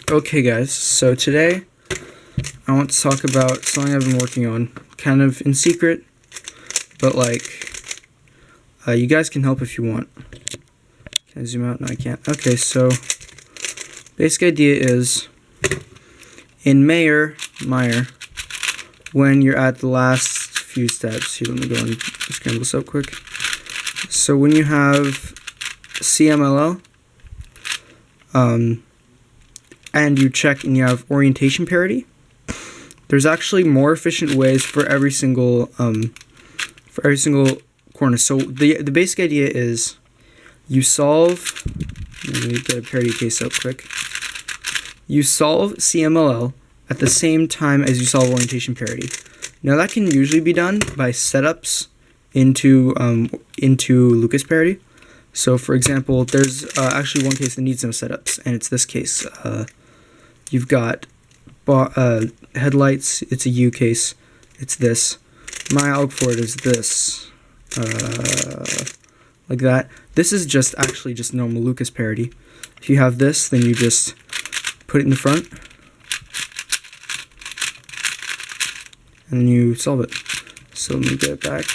Okay guys, so today I want to talk about something I've been working on, kind of in secret, but you guys can help if you want. Can I zoom out? No, I can't. Okay, so basic idea is in Meyer, when you're at the last few steps, here, let me go and scramble this up quick. So when you have CMLL, and you check and you have orientation parity, there's actually more efficient ways for every single corner. So the basic idea is you solve, let me get a parity case up quick. You solve CMLL at the same time as you solve orientation parity. Now that can usually be done by setups into Lucas parity. So for example, there's actually one case that needs no setups, and it's this case. You've got headlights, it's a U case, it's this. My alg for it is this, like that. This is just normal Lucas parity. If you have this, then you just put it in the front, and then you solve it. So let me get it back.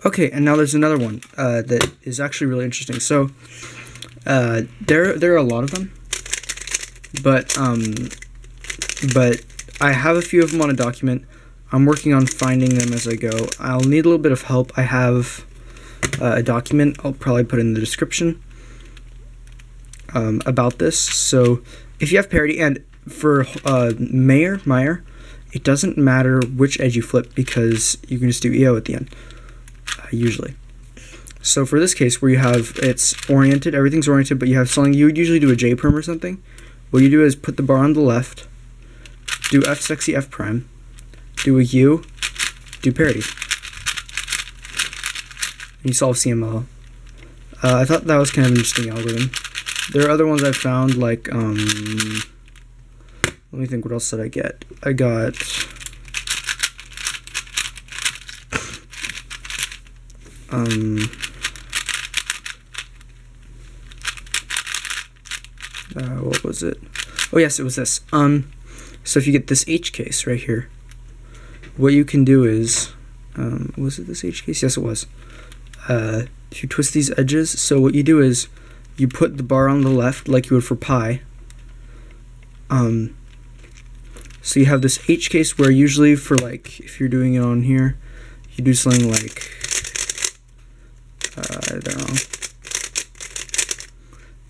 Okay, and now there's another one that is actually really interesting. So there are a lot of them, but I have a few of them on a document. I'm working on finding them as I go. I'll need a little bit of help. I have a document I'll probably put in the description about this. So if you have parity, and for Meyer, it doesn't matter which edge you flip because you can just do EO at the end. Usually. So for this case where you have it's oriented, everything's oriented, but you have something, you would usually do a J perm or something. What you do is put the bar on the left, do F sexy F prime, do a U, do parity, and you solve CML. I thought that was kind of an interesting algorithm. There are other ones I found, like let me think, what else did I get? I got what was it? Oh yes, it was this. So if you get this H case right here, what you can do is, was it this H case? Yes, it was. If you twist these edges, so what you do is you put the bar on the left like you would for pi. So you have this H case where usually for if you're doing it on here, you do something like, I don't know.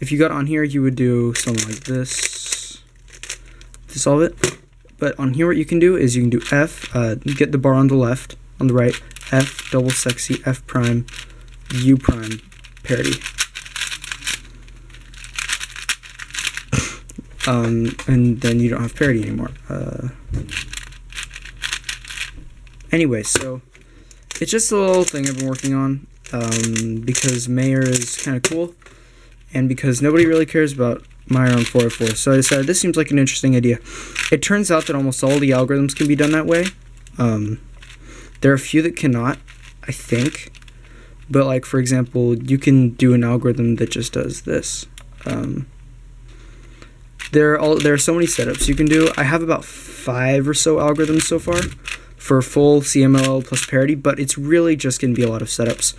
If you got on here, you would do something like this to solve it. But on here, what you can do is you can do F, get the bar on the left, on the right, F double sexy F prime, U prime, parity. And then you don't have parity anymore. Anyway, so it's just a little thing I've been working on. Because Meyer is kind of cool, and because nobody really cares about Meyer on 404, so I decided this seems like an interesting idea. It turns out that almost all the algorithms can be done that way. There are a few that cannot, I think, but for example, you can do an algorithm that just does this. There are so many setups you can do. I have about 5 or so algorithms so far for full CMLL plus parity, but it's really just going to be a lot of setups.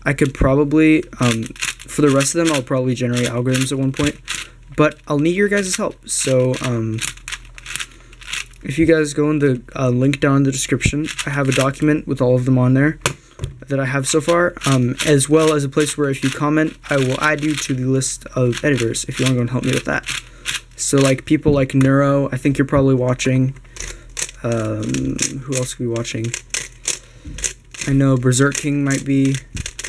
I could probably, for the rest of them, I'll probably generate algorithms at one point, but I'll need your guys' help. So if you guys go in the link down in the description, I have a document with all of them on there that I have so far, as well as a place where if you comment, I will add you to the list of editors if you want to go and help me with that. So people like Neuro, I think you're probably watching. Who else could be watching? I know Berserk King might be,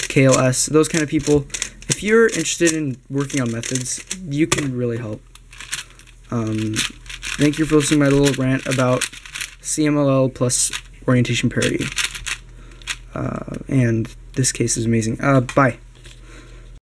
KLS, those kind of people. If you're interested in working on methods, you can really help. Thank you for listening to my little rant about CMLL plus orientation parity. And this case is amazing. Bye.